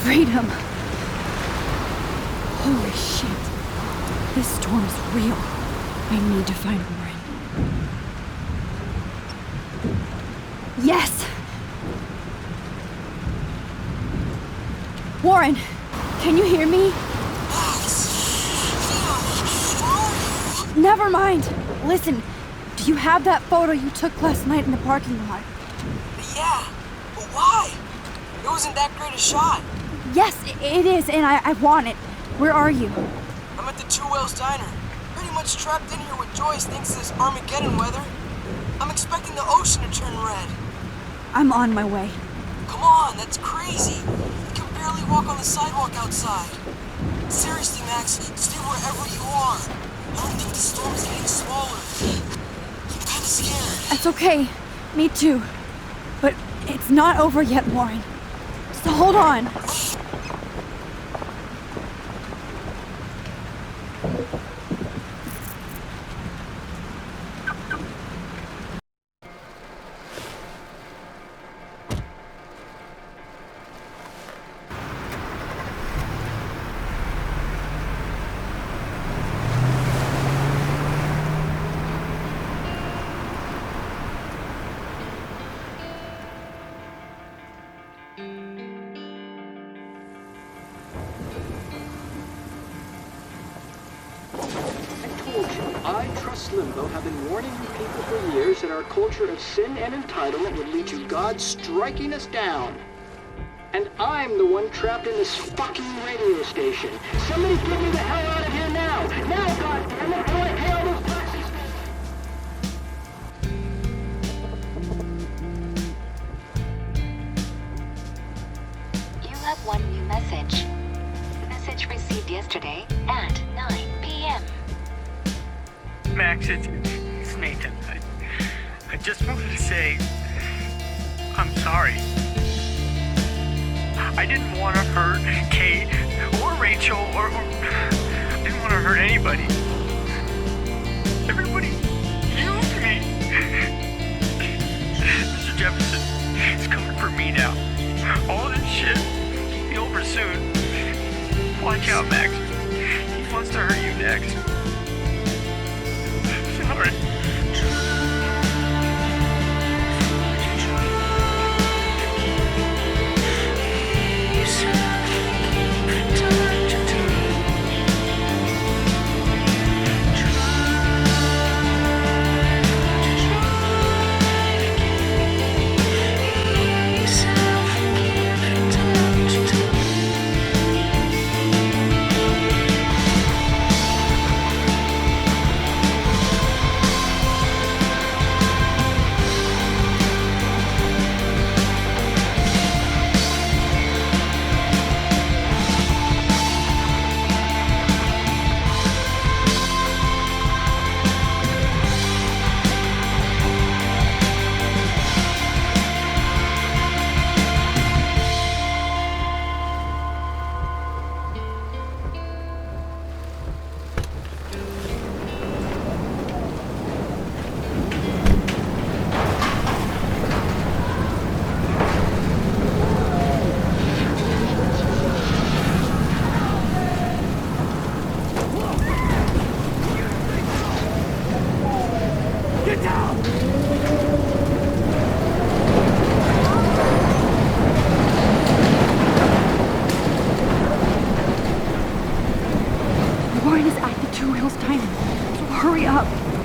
Freedom. Holy shit. This storm is real. I need to find Warren. Yes! Warren, can you hear me? Never mind. Listen, do you have that photo you took last night in the parking lot? Yeah, but why? It wasn't that great a shot. Yes, it is, and I want it. Where are you? I'm at the Two Whales Diner. Pretty much trapped in here with Joyce thanks to this Armageddon weather. I'm expecting the ocean to turn red. I'm on my way. Come on, that's crazy. You can barely walk on the sidewalk outside. Seriously, Max, stay wherever you are. I don't think the storm is getting smaller. I'm kinda scared. That's okay. Me too. But it's not over yet, Warren. So hold on. I, Trust Limbo, have been warning you people for years that our culture of sin and entitlement would lead to God striking us down. And I'm the one trapped in this fucking radio station. Somebody get me the hell out of here now! Now, goddammit, before I pay all those taxes! You have one new message. Message received yesterday at 9 p.m. Max, it's Nathan. I just wanted to say I'm sorry. I didn't want to hurt Kate or Rachel or I didn't want to hurt anybody. Everybody used me. Mr. Jefferson is coming for me now. All this shit will be over soon. Watch out, Max. He wants to hurt you next. Sorry.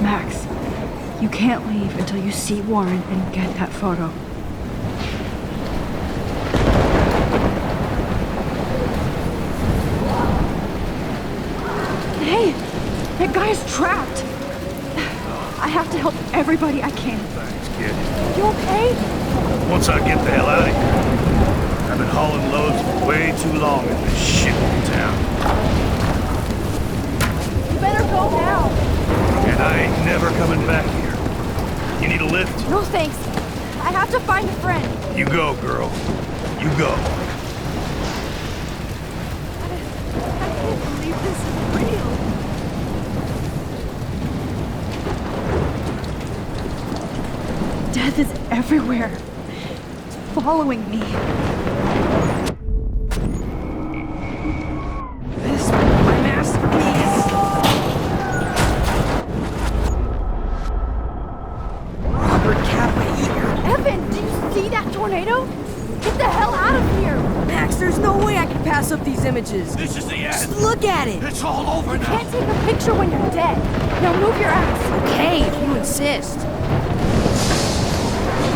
Max, you can't leave until you see Warren and get that photo. Hey, that guy's trapped. I have to help everybody I can. Thanks, kid. You okay? Once I get the hell out of here. I've been hauling loads for way too long in this shithole town. You better go now. And I ain't never coming back here. You need a lift? No thanks. I have to find a friend. You go, girl. You go. I can't believe this is real. Death is everywhere. It's following me. that tornado? Get the hell out of here! Max, there's no way I can pass up these images. This is the Just end. look at it. It's all over now. Can't take a picture when you're dead. Now move your ass. Okay, if you insist.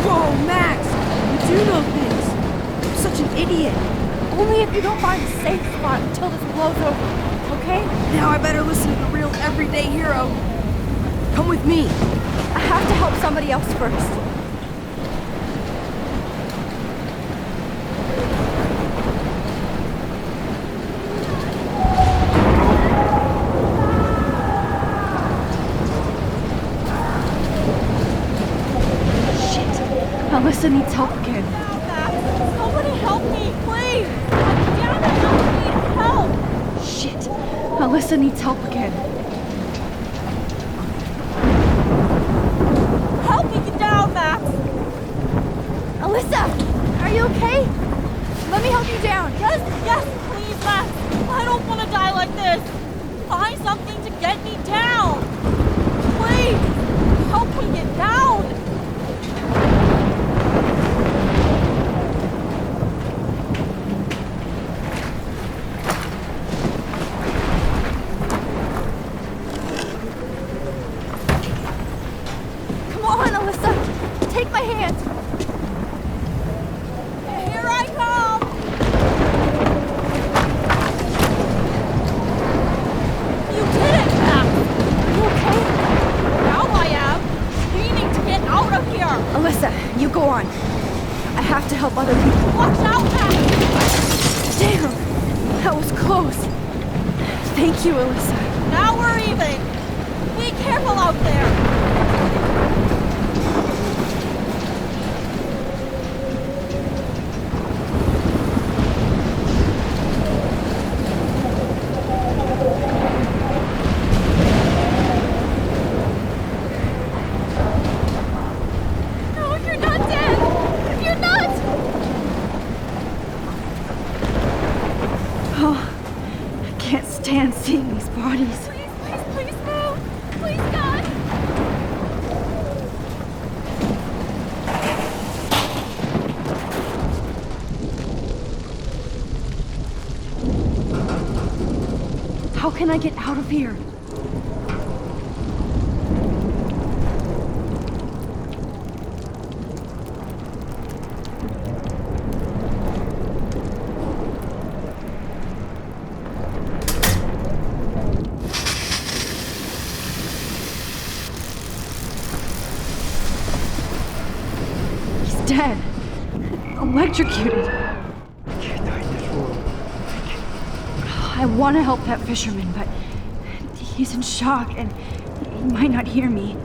Whoa, Max! You do know things. I'm such an idiot. Only if you don't find a safe spot until this blows over, okay? Now I better listen to the real everyday hero. Come with me. I have to help somebody else first. Alyssa needs help again. Somebody help me, please! I'm down and I need help! Shit. Alyssa needs help again. Help me get down, Max! Alyssa! Are you okay? Let me help you down. Yes, please, Max! I don't want to die like this! Find something to get me down! Please! Help me get down! Come on, Alyssa. Take my hand. Here I come! You did it, Max! You okay? Now I am! We need to get out of here! Alyssa, you go on. I have to help other people. Watch out, Max! Damn! That was close. Thank you, Alyssa. Now we're even! Be careful out there! No, you're not dead! You're not! Oh, I can't stand seeing these bodies. Please move! Please, God! How can I get out of here? He's dead. Electrocuted. I want to help that fisherman, but he's in shock and he might not hear me.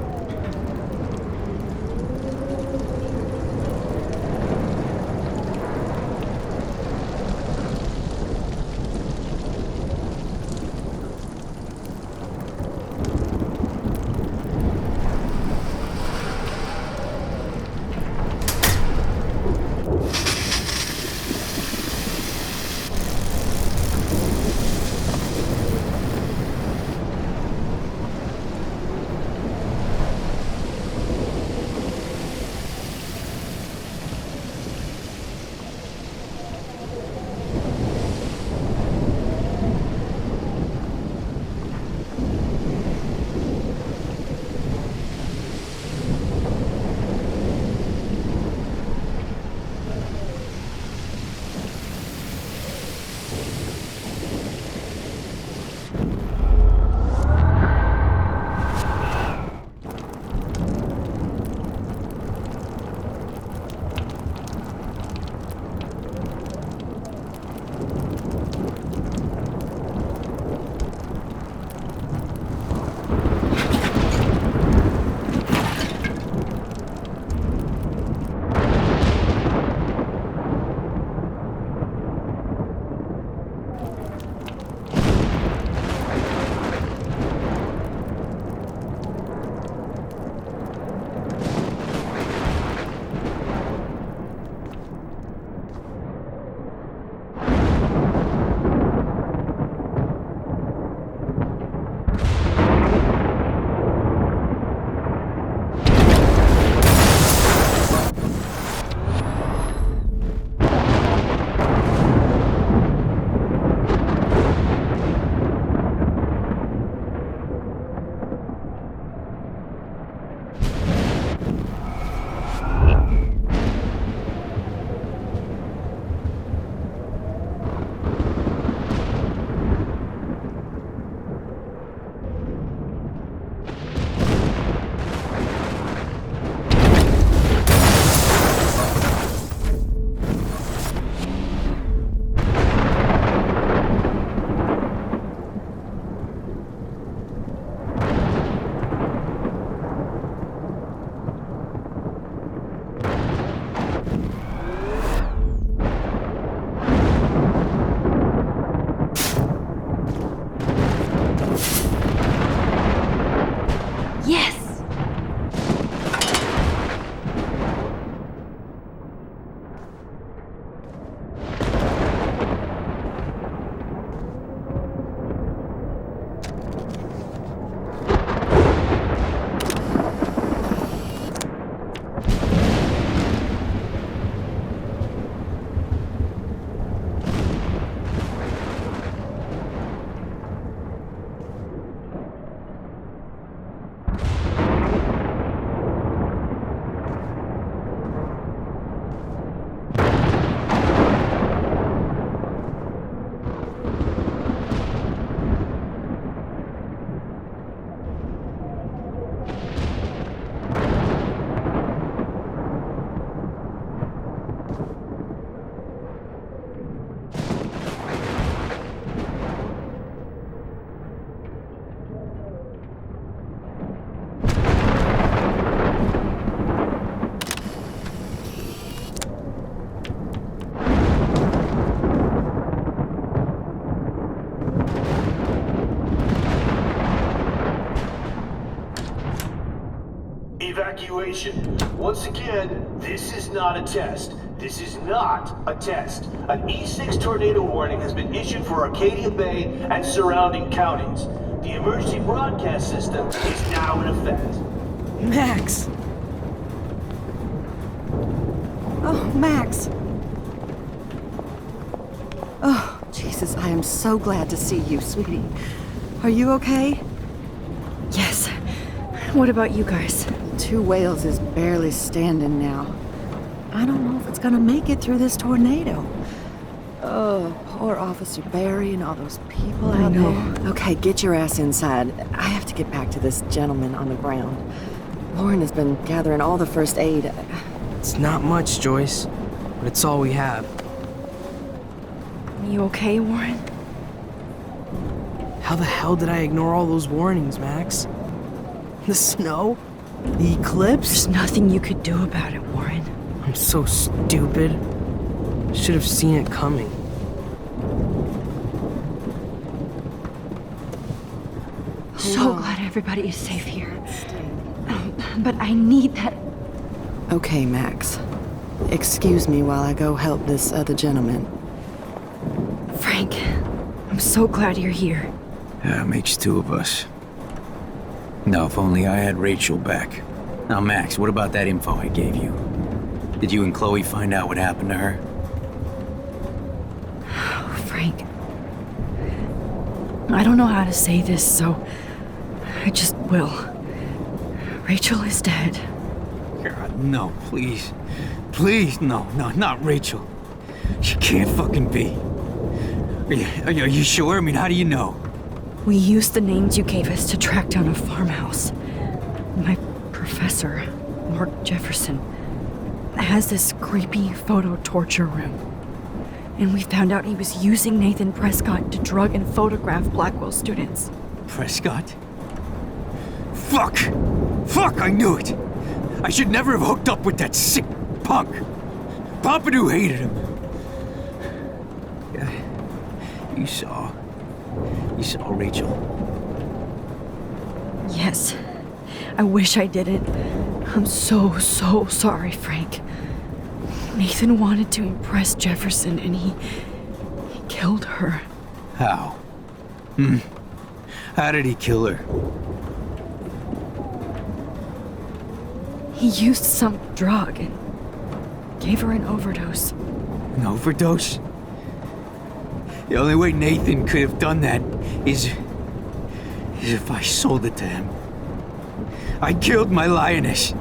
evacuation. Once again, this is not a test. This is not a test. An E6 tornado warning has been issued for Arcadia Bay and surrounding counties. The emergency broadcast system is now in effect. Max! Oh, Max! Oh, Jesus, I am so glad to see you, sweetie. Are you okay? Yes. What about you guys? Two Whales is barely standing now. I don't know if it's gonna make it through this tornado. Oh, poor Officer Barry and all those people out there. Okay, get your ass inside. I have to get back to this gentleman on the ground. Lauren has been gathering all the first aid. It's not much, Joyce, but it's all we have. You okay, Warren? How the hell did I ignore all those warnings, Max? The snow? The eclipse? There's nothing you could do about it, Warren. I'm so stupid. Should have seen it coming. So glad everybody is safe here. But I need that. Okay, Max. Excuse me while I go help this other gentleman. Frank, I'm so glad you're here. Yeah, makes two of us. Now, if only I had Rachel back. Now, Max, what about that info I gave you? Did you and Chloe find out what happened to her? Oh, Frank. I don't know how to say this, so I just will. Rachel is dead. God, no, please. Please, no, not Rachel. She can't fucking be. Are you sure? I mean, how do you know? We used the names you gave us to track down a farmhouse. My professor, Mark Jefferson, has this creepy photo torture room. And we found out he was using Nathan Prescott to drug and photograph Blackwell students. Prescott? Fuck! Fuck, I knew it! I should never have hooked up with that sick punk! Pompidou hated him. Yeah, you saw Rachel. Yes. I wish I didn't. I'm so sorry, Frank. Nathan wanted to impress Jefferson and he killed her. How? How did he kill her? He used some drug and gave her an overdose. An overdose? The only way Nathan could have done that is if I sold it to him. I killed my lioness.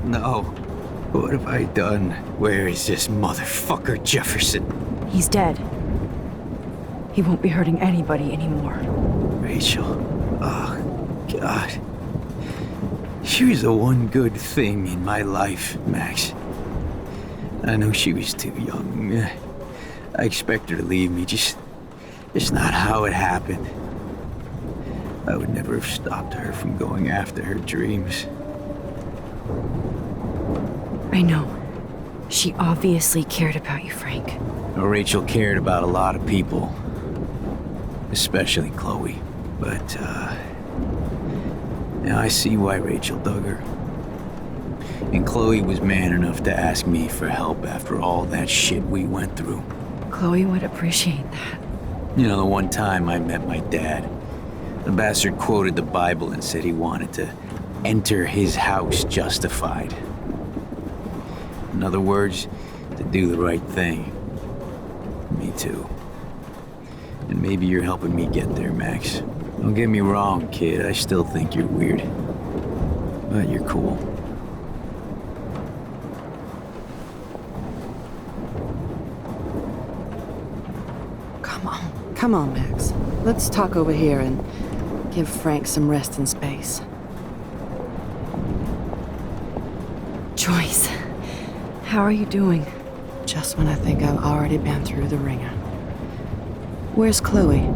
No. What have I done? Where is this motherfucker Jefferson? He's dead. He won't be hurting anybody anymore. Rachel. Oh, God. She was the one good thing in my life, Max. I know she was too young. I expect her to leave me, just not how it happened. I would never have stopped her from going after her dreams. I know. She obviously cared about you, Frank. Well, Rachel cared about a lot of people. Especially Chloe. But, now I see why Rachel dug her. And Chloe was man enough to ask me for help after all that shit we went through. Chloe would appreciate that. You know, the one time I met my dad, the bastard quoted the Bible and said he wanted to enter his house justified. In other words, to do the right thing. Me too. And maybe you're helping me get there, Max. Don't get me wrong, kid. I still think you're weird. But you're cool. Come on, Max. Let's talk over here and give Frank some rest and space. Joyce, how are you doing? Just when I think I've already been through the ringer. Where's Chloe?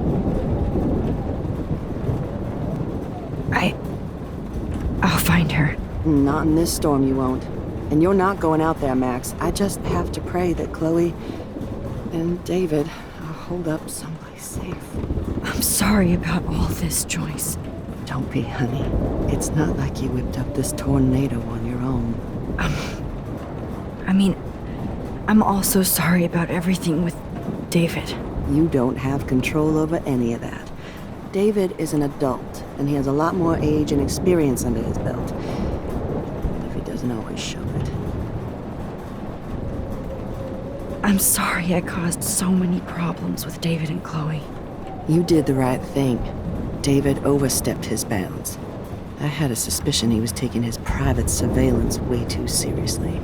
I'll find her. Not in this storm, you won't. And you're not going out there, Max. I just have to pray that Chloe and David are holed up someplace safe. I'm sorry about all this, Joyce. Don't be, honey. It's not like you whipped up this tornado on your own. I mean, I'm also sorry about everything with David. You don't have control over any of that. David is an adult, and he has a lot more age and experience under his belt. If he doesn't always show it. I'm sorry I caused so many problems with David and Chloe. You did the right thing. David overstepped his bounds. I had a suspicion he was taking his private surveillance way too seriously.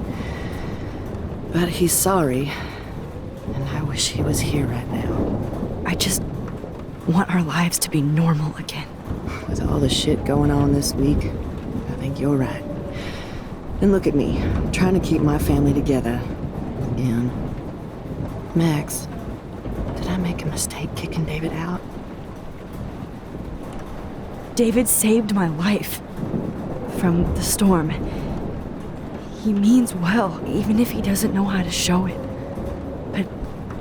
But he's sorry, and I wish he was here right now. I just want our lives to be normal again. With all the shit going on this week, I think you're right. And look at me, I'm trying to keep my family together. Again. Max, did I make a mistake kicking David out? David saved my life from the storm. He means well, even if he doesn't know how to show it. But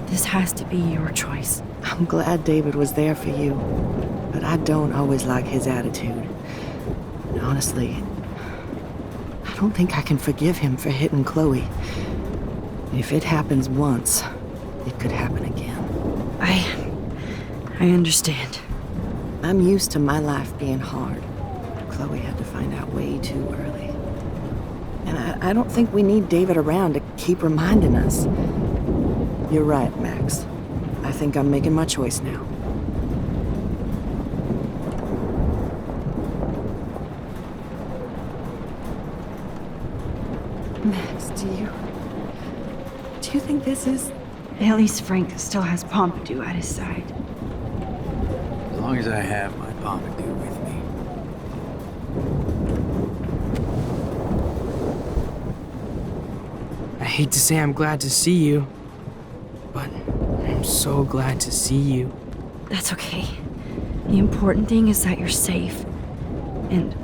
this has to be your choice. I'm glad David was there for you, but I don't always like his attitude. And honestly, I don't think I can forgive him for hitting Chloe. If it happens once, it could happen again. I understand. I'm used to my life being hard. Chloe had to find out way too early. And I don't think we need David around to keep reminding us. You're right, Max. I think I'm making my choice now. Max, do you think this is... At least Frank still has Pompidou at his side. As long as I have my Pompidou with me. I hate to say I'm glad to see you, but I'm so glad to see you. That's okay. The important thing is that you're safe. And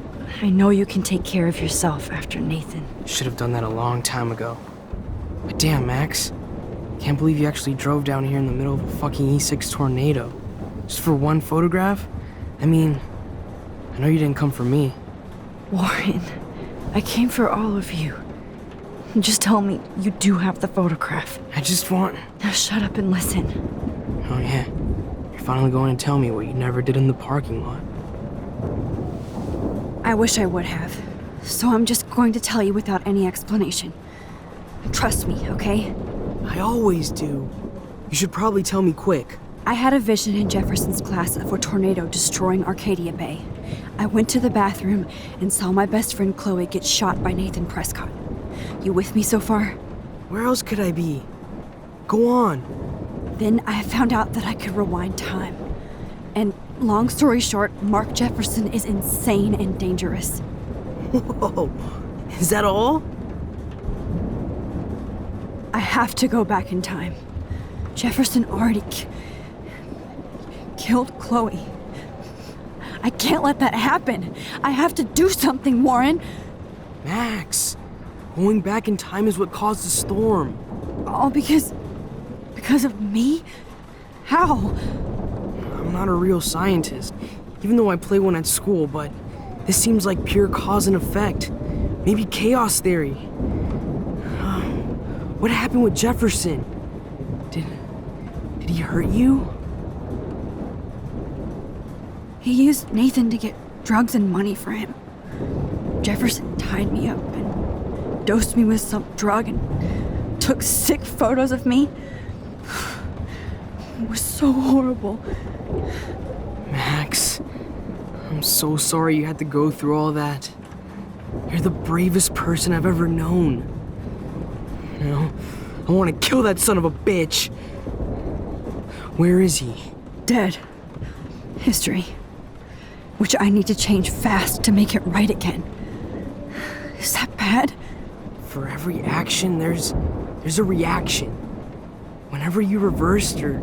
I know you can take care of yourself after Nathan. Should have done that a long time ago. But damn, Max. Can't believe you actually drove down here in the middle of a fucking E6 tornado. Just for one photograph? I mean, I know you didn't come for me. Warren, I came for all of you. Just tell me you do have the photograph. I just want... Now shut up and listen. Oh yeah, you're finally going to tell me what you never did in the parking lot. I wish I would have. So I'm just going to tell you without any explanation. Trust me, okay? I always do. You should probably tell me quick. I had a vision in Jefferson's class of a tornado destroying Arcadia Bay. I went to the bathroom and saw my best friend Chloe get shot by Nathan Prescott. You with me so far? Where else could I be? Go on. Then I found out that I could rewind time. And long story short, Mark Jefferson is insane and dangerous. Whoa, is that all? I have to go back in time. Jefferson already killed Chloe. I can't let that happen. I have to do something, Warren. Max, going back in time is what caused the storm. All because of me? How? I'm not a real scientist, even though I play one at school, but this seems like pure cause and effect. Maybe chaos theory. What happened with Jefferson? Did he hurt you? He used Nathan to get drugs and money for him. Jefferson tied me up and dosed me with some drug and took sick photos of me. It was so horrible. Max, I'm so sorry you had to go through all that. You're the bravest person I've ever known. You know, I want to kill that son of a bitch. Where is he? Dead. History. Which I need to change fast to make it right again. Is that bad? For every action, there's a reaction. Whenever you reversed or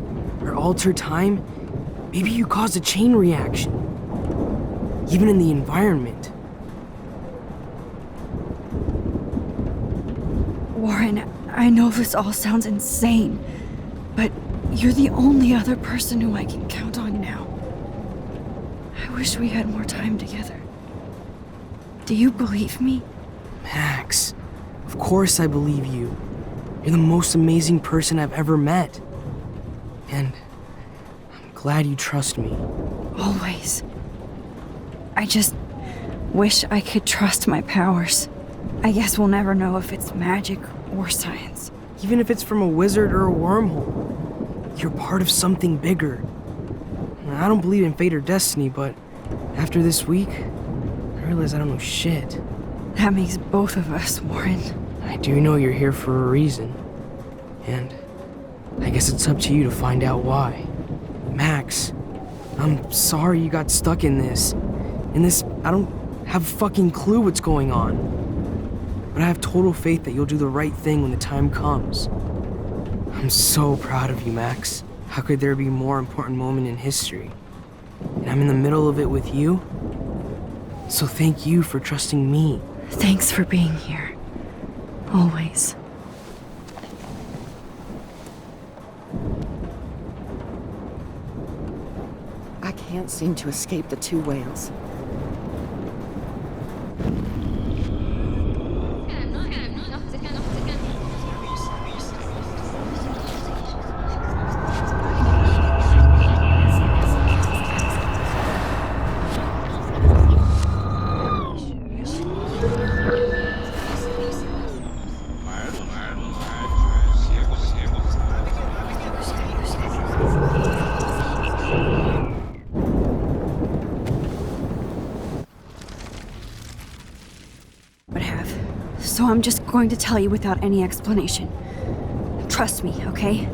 altered time, maybe you caused a chain reaction. Even in the environment. Warren, I know this all sounds insane, but you're the only other person who I can count on now. I wish we had more time together. Do you believe me? Max, of course I believe you. You're the most amazing person I've ever met. And I'm glad you trust me. Always. I just wish I could trust my powers. I guess we'll never know if it's magic or science. Even if it's from a wizard or a wormhole, you're part of something bigger. I don't believe in fate or destiny, but after this week, I realize I don't know shit. That makes both of us, Warren. I do know you're here for a reason. And I guess it's up to you to find out why. Max, I'm sorry you got stuck in this. I don't have a fucking clue what's going on. But I have total faith that you'll do the right thing when the time comes. I'm so proud of you, Max. How could there be a more important moment in history? And I'm in the middle of it with you. So thank you for trusting me. Thanks for being here. Always. I can't seem to escape the two whales. So I'm just going to tell you without any explanation. Trust me, okay?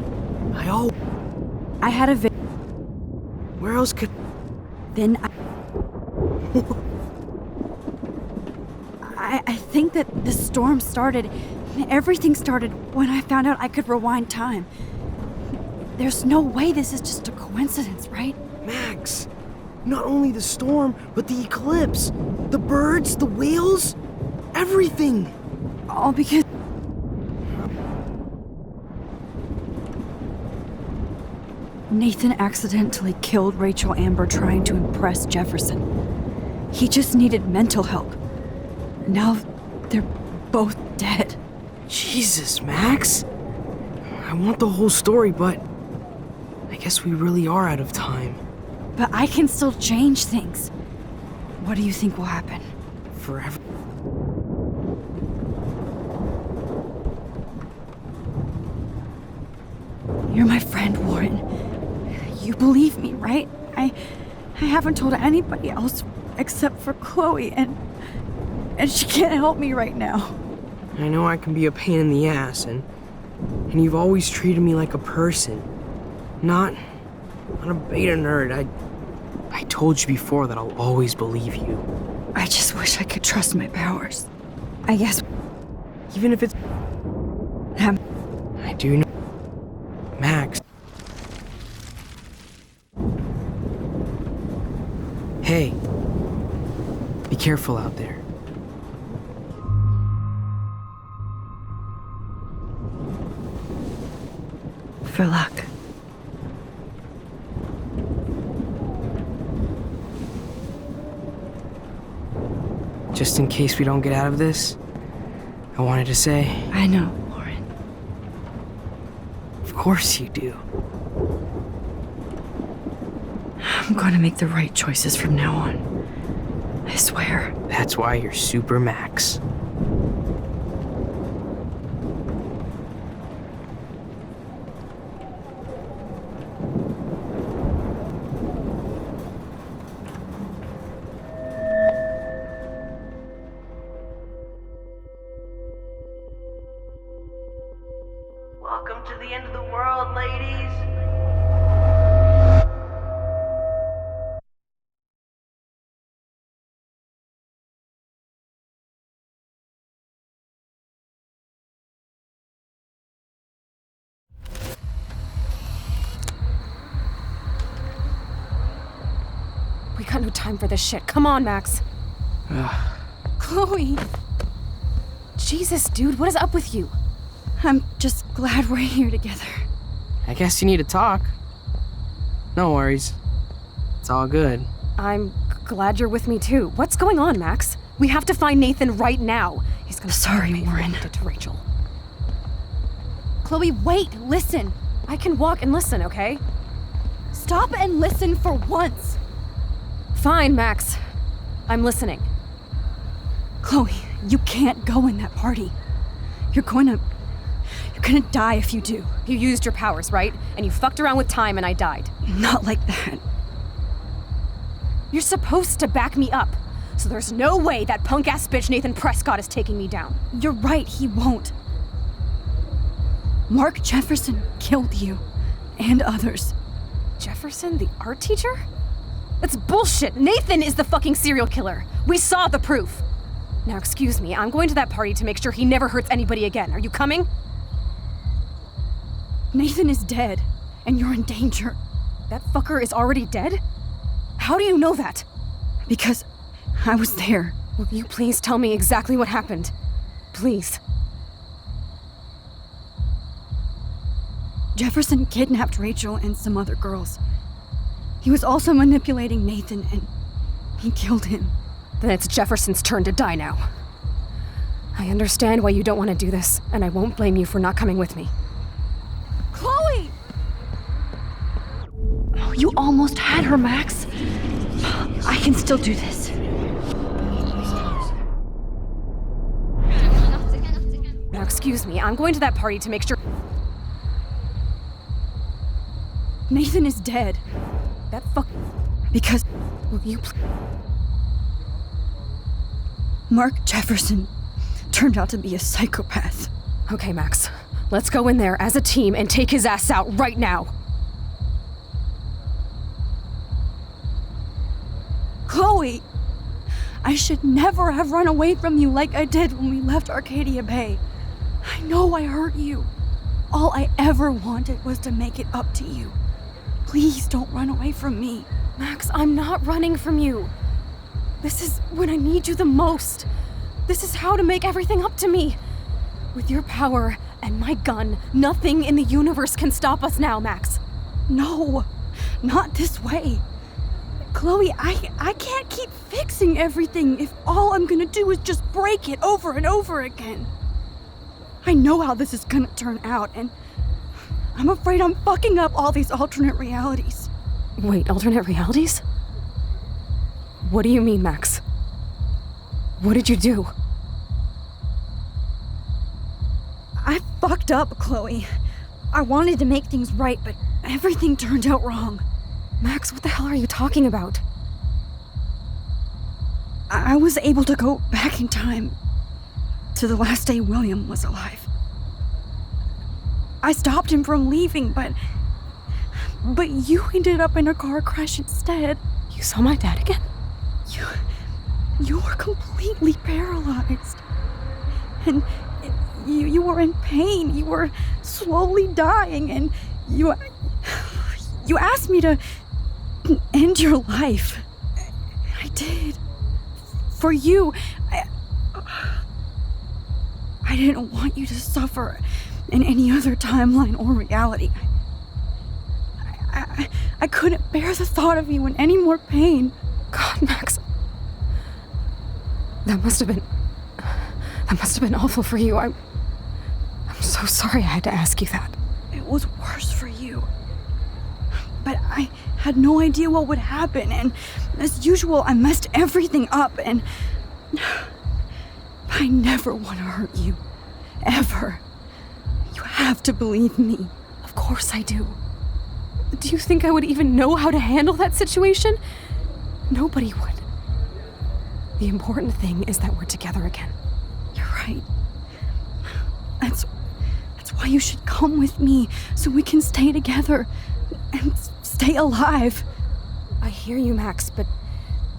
I had a Where else could... Then I think that the storm started, everything started when I found out I could rewind time. There's no way this is just a coincidence, right? Max, not only the storm, but the eclipse, the birds, the whales, everything. All because... Nathan accidentally killed Rachel Amber trying to impress Jefferson. He just needed mental help. Now they're both dead. Jesus, Max. I want the whole story, but I guess we really are out of time. But I can still change things. What do you think will happen? Forever. You're my friend, Warren. You believe me, right? I haven't told anybody else except for Chloe, and she can't help me right now. I know I can be a pain in the ass, and you've always treated me like a person, not a beta nerd. I told you before that I'll always believe you. I just wish I could trust my powers. I guess... Even if it's... I do know... Max. Hey. Be careful out there. For luck. Just in case we don't get out of this, I wanted to say... I know, Warren. Of course you do. I'm going to make the right choices from now on. I swear. That's why you're Super Max. Welcome to the end of the world, ladies. We got no time for this shit. Come on, Max. Chloe! Jesus, dude, what is up with you? I'm just glad we're here together. I guess you need to talk. No worries. It's all good. I'm glad you're with me too. What's going on, Max? We have to find Nathan right now. He's gonna Sorry, Warren. To Rachel. Chloe, wait, listen. I can walk and listen, okay? Stop and listen for once. Fine, Max. I'm listening. Chloe, you can't go in that party. You're gonna die if you do. You used your powers, right? And you fucked around with time and I died. Not like that. You're supposed to back me up. So there's no way that punk-ass bitch Nathan Prescott is taking me down. You're right, he won't. Mark Jefferson killed you. And others. Jefferson, the art teacher? That's bullshit. Nathan is the fucking serial killer. We saw the proof. Now, excuse me, I'm going to that party to make sure he never hurts anybody again. Are you coming? Nathan is dead, and you're in danger. That fucker is already dead? How do you know that? Because I was there. Will you please tell me exactly what happened? Please. Jefferson kidnapped Rachel and some other girls. He was also manipulating Nathan, and he killed him. Then it's Jefferson's turn to die now. I understand why you don't want to do this, and I won't blame you for not coming with me. Chloe! Oh, you almost had her, Max. I can still do this. Now, excuse me, I'm going to that party to make sure... Nathan is dead. That fuck... Because... Will you Mark Jefferson turned out to be a psychopath. Okay, Max. Let's go in there as a team and take his ass out right now. Chloe! I should never have run away from you like I did when we left Arcadia Bay. I know I hurt you. All I ever wanted was to make it up to you. Please don't run away from me. Max, I'm not running from you. This is when I need you the most. This is how to make everything up to me. With your power and my gun, nothing in the universe can stop us now, Max. No, not this way. Chloe, I can't keep fixing everything if all I'm gonna do is just break it over and over again. I know how this is gonna turn out, and I'm afraid I'm fucking up all these alternate realities. Wait, alternate realities? What do you mean, Max? What did you do? I fucked up, Chloe. I wanted to make things right, but everything turned out wrong. Max, what the hell are you talking about? I was able to go back in time to the last day William was alive. I stopped him from leaving, but you ended up in a car crash instead. You saw my dad again? You were completely paralyzed. And you were in pain. You were slowly dying, and you asked me to end your life. I did. For you. I didn't want you to suffer in any other timeline or reality. I couldn't bear the thought of you in any more pain. God, Max. That must have been awful for you. I'm so sorry I had to ask you that. It was worse for you. But I had no idea what would happen, and as usual, I messed everything up, and I never want to hurt you. Ever. You have to believe me. Of course I do. Do you think I would even know how to handle that situation? Nobody would. The important thing is that we're together again. You're right. That's why you should come with me, so we can stay together and stay alive. I hear you, Max, but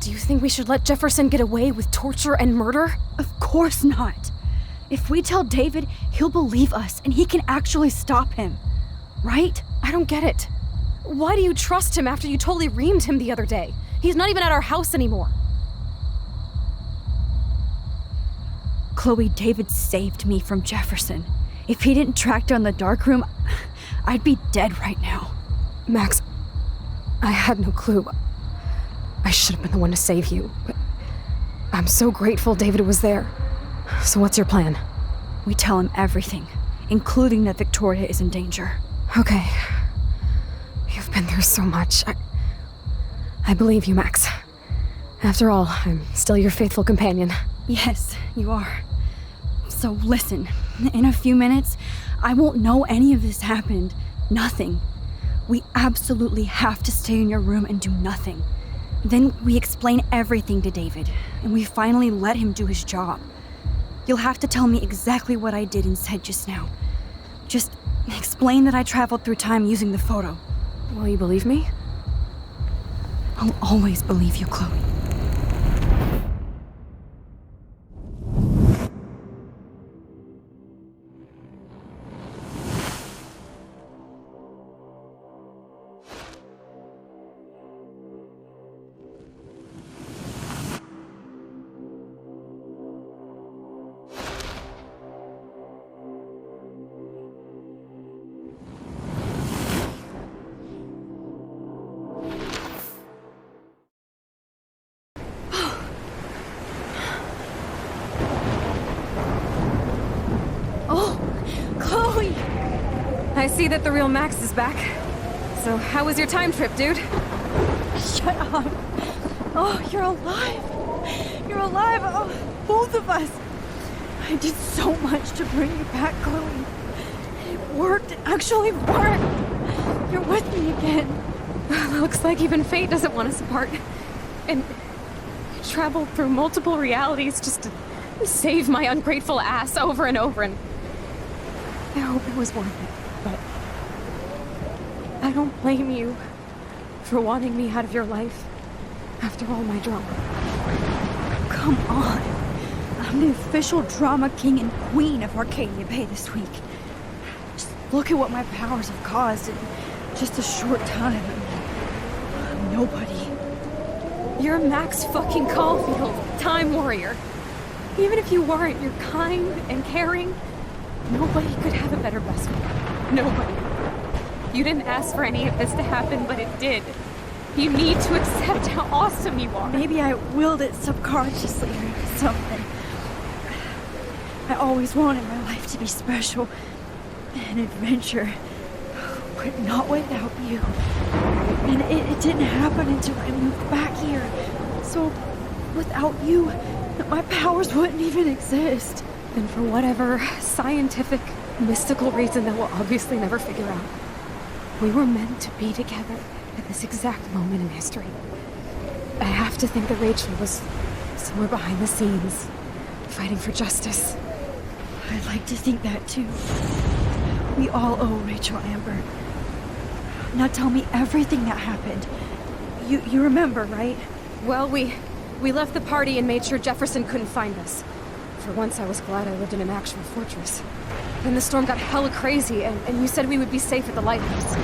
do you think we should let Jefferson get away with torture and murder? Of course not. If we tell David, he'll believe us and he can actually stop him. Right? I don't get it. Why do you trust him after you totally reamed him the other day? He's not even at our house anymore. Chloe, David saved me from Jefferson. If he didn't track down the darkroom, I'd be dead right now. Max, I had no clue. I should have been the one to save you, but I'm so grateful David was there. So what's your plan? We tell him everything, including that Victoria is in danger. Okay. You've been through so much. I believe you, Max. After all, I'm still your faithful companion. Yes, you are. So listen, in a few minutes, I won't know any of this happened. Nothing. We absolutely have to stay in your room and do nothing. Then we explain everything to David, and we finally let him do his job. You'll have to tell me exactly what I did and said just now. Just explain that I traveled through time using the photo. Will you believe me? I'll always believe you, Chloe. I see that the real Max is back. So how was your time trip, dude? Shut up. Oh, you're alive. You're alive. Oh, both of us. I did so much to bring you back, Chloe. It worked. It actually worked. You're with me again. Looks like even fate doesn't want us apart. And traveled through multiple realities just to save my ungrateful ass over and over, and I hope it was worth it. But I don't blame you for wanting me out of your life after all my drama. Come on. I'm the official drama king and queen of Arcadia Bay this week. Just look at what my powers have caused in just a short time. I'm nobody. You're Max fucking Caulfield, Time Warrior. Even if you weren't, you're kind and caring. Nobody could have a better best friend. Nobody. You didn't ask for any of this to happen, but it did. You need to accept how awesome you are. Maybe I willed it subconsciously or something. I always wanted my life to be special. An adventure. But not without you. And it didn't happen until I moved back here. So, without you, my powers wouldn't even exist. And for whatever scientific, mystical reason that we'll obviously never figure out, we were meant to be together at this exact moment in history. I have to think that Rachel was somewhere behind the scenes, fighting for justice. I'd like to think that too. We all owe Rachel Amber. Now tell me everything that happened. You remember, right? Well, we left the party and made sure Jefferson couldn't find us. For once, I was glad I lived in an actual fortress. Then the storm got hella crazy, and you said we would be safe at the lighthouse.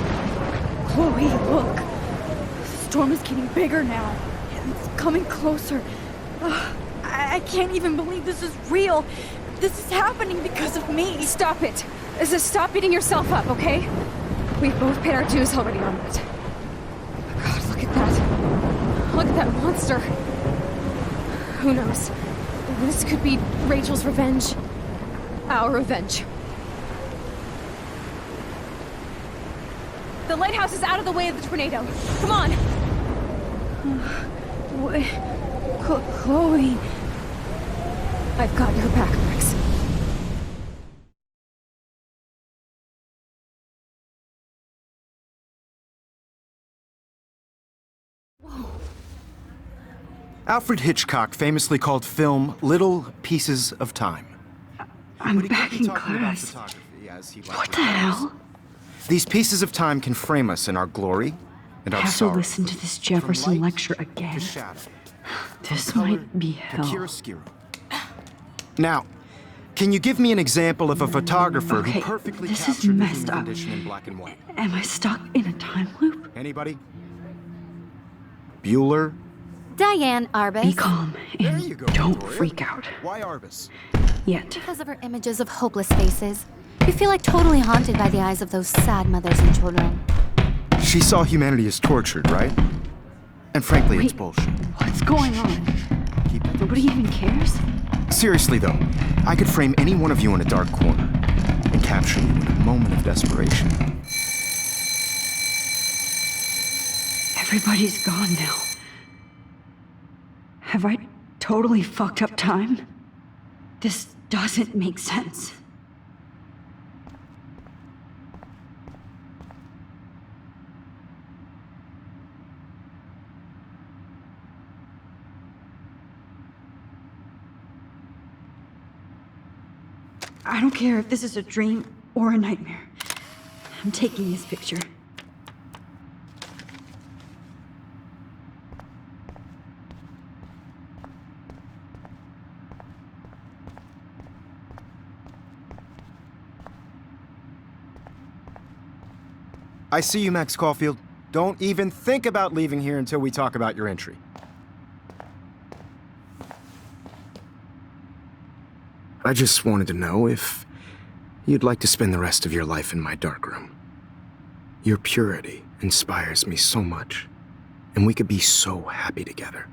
Chloe, look. The storm is getting bigger now. It's coming closer. I can't even believe this is real. This is happening because of me. Stop it. Stop beating yourself up, okay? We've both paid our dues already on that. God, look at that. Look at that monster. Who knows? This could be Rachel's revenge. Our revenge. The lighthouse is out of the way of the tornado. Come on! Chloe... I've got your back, Max. Alfred Hitchcock famously called film little pieces of time. I'm back in class. What the hell? These pieces of time can frame us in our glory and our I have to sorrow. listen to this Jefferson lecture again. This might be hell. Now, can you give me an example of a photographer who Okay, perfectly this is captured the messed human up. condition in black and white? Am I stuck in a time loop? Anybody? Bueller? Diane Arbus. Be calm There and you go, don't Victoria. freak out. Why Arbus? Yet. Because of her images of hopeless faces. You feel like totally haunted by the eyes of those sad mothers and children. She saw humanity as tortured, right? And frankly, it's Wait, bullshit. What's going on? Keep that. Nobody even cares? Seriously, though, I could frame any one of you in a dark corner and capture you in a moment of desperation. Everybody's gone now. Have I totally fucked up time? This doesn't make sense. I don't care if this is a dream or a nightmare. I'm taking this picture. I see you, Max Caulfield. Don't even think about leaving here until we talk about your entry. I just wanted to know if you'd like to spend the rest of your life in my darkroom. Your purity inspires me so much, and we could be so happy together.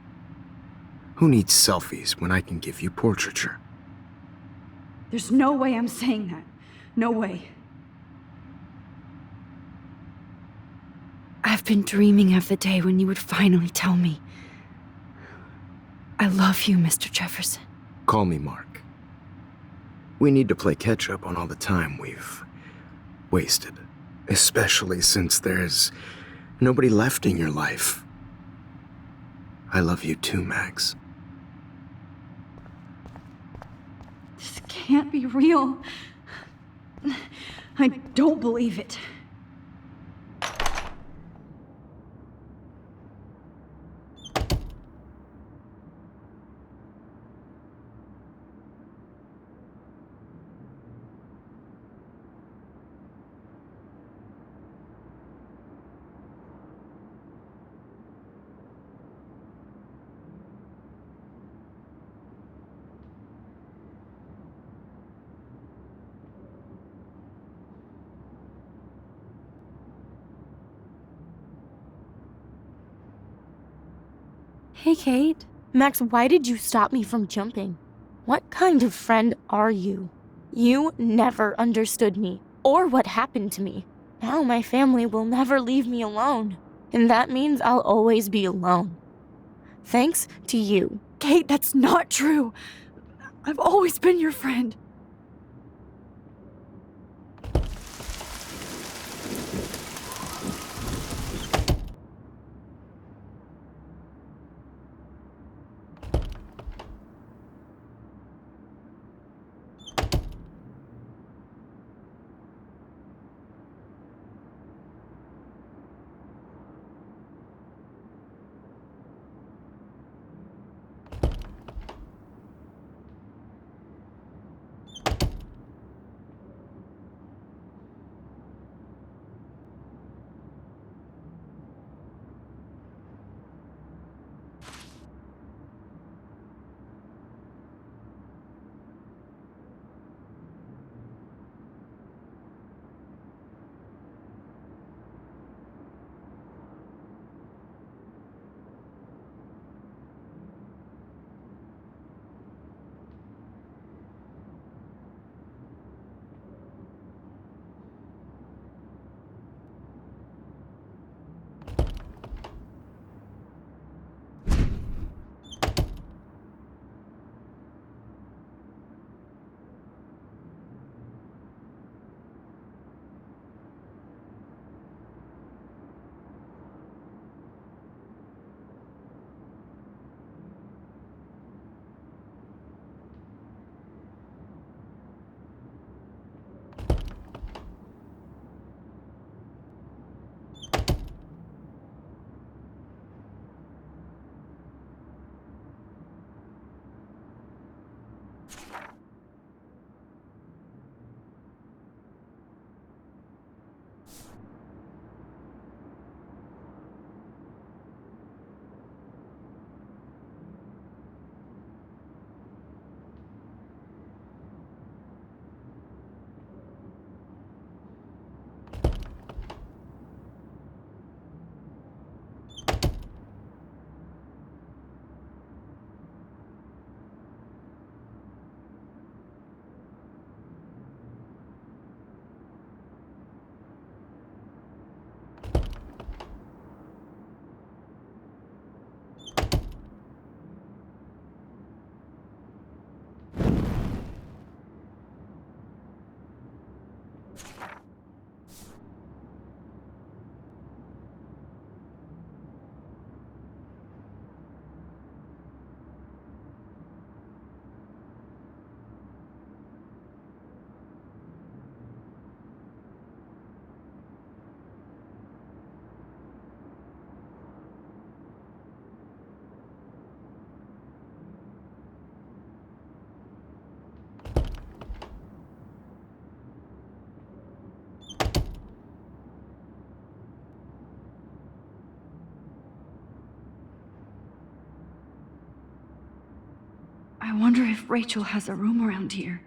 Who needs selfies when I can give you portraiture? There's no way I'm saying that. No way. I've been dreaming of the day when you would finally tell me. I love you, Mr. Jefferson. Call me Mark. We need to play catch-up on all the time we've wasted. Especially since there's nobody left in your life. I love you too, Max. This can't be real. I don't believe it. Hey, Kate. Max, why did you stop me from jumping? What kind of friend are you? You never understood me, or what happened to me. Now my family will never leave me alone, and that means I'll always be alone. Thanks to you. Kate, that's not true. I've always been your friend. wonder if Rachel has a room around here.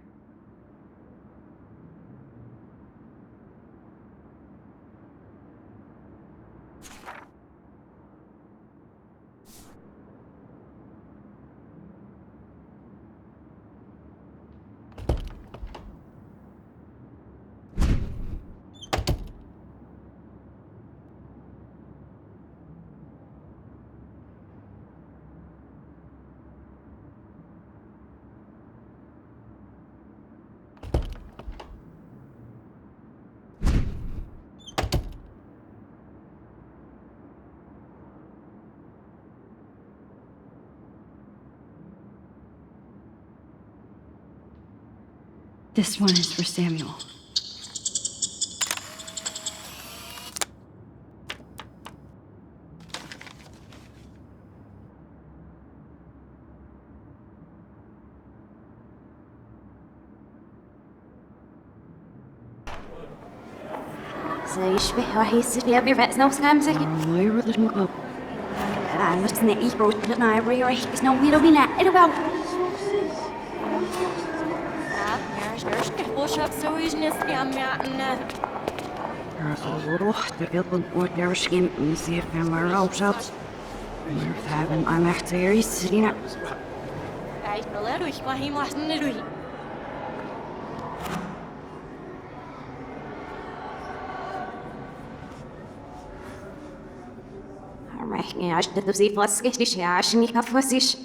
This one is for Samuel. زي يشبه راح يصير يبي رأس نفس خمسة ما يرد المقلب أنا بس نعيش بروت ما يبي راح بس نومي لو بينا إلى بعض Boodschap zo is niet aan Rocht, de wilde wordt er misschien niet zeer van waar op zat. Maar we hebben aan echt serieus gezien. Ik wil er ruhig, maar hij mag niet ruhig. Maar ja, als dat op zich was, is ja, als je niet af was is.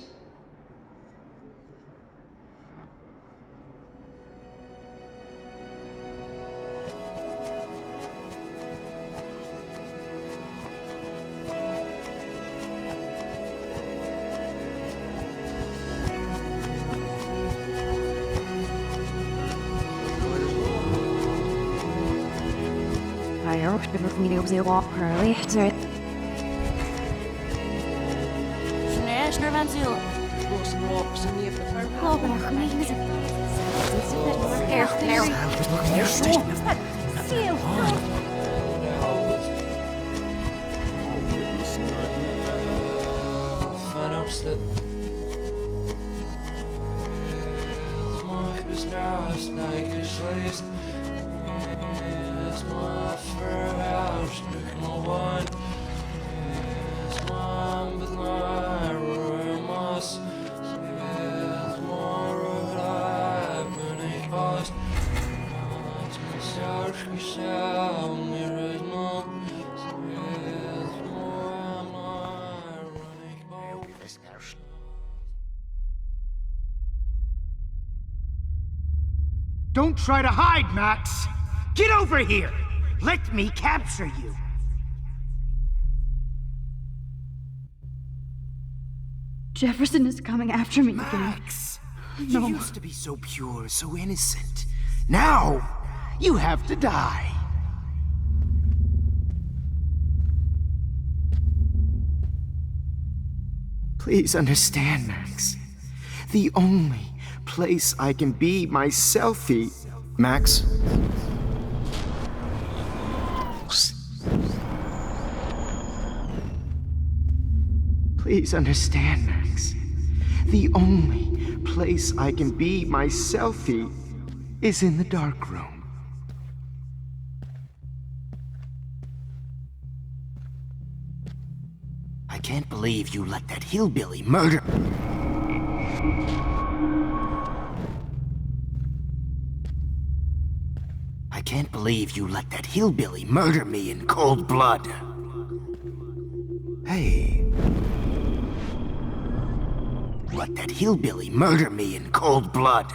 I hope the video was a walk early. Snel, van ziel. Oh, maar gemeen is het. Don't try to hide, Max! Get over here! Let me capture you! Jefferson is coming after me Max! again. You No. used to be so pure, so innocent. Now, you have to die. Please understand, Max. The only place I can be myself. Max? Please understand, Max. The only place I can be myself is in the dark room. I can't believe you let that hillbilly murder... I can't believe you let that hillbilly murder me in cold blood. Hey. Let that hillbilly murder me in cold blood.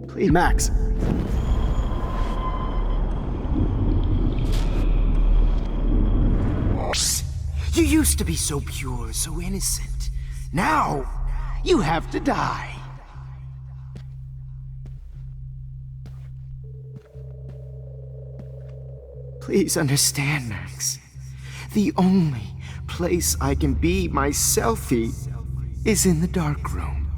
Please, Max. You used to be so pure, so innocent. Now, you have to die. Please understand, Max. The only place I can be myself is in the dark room.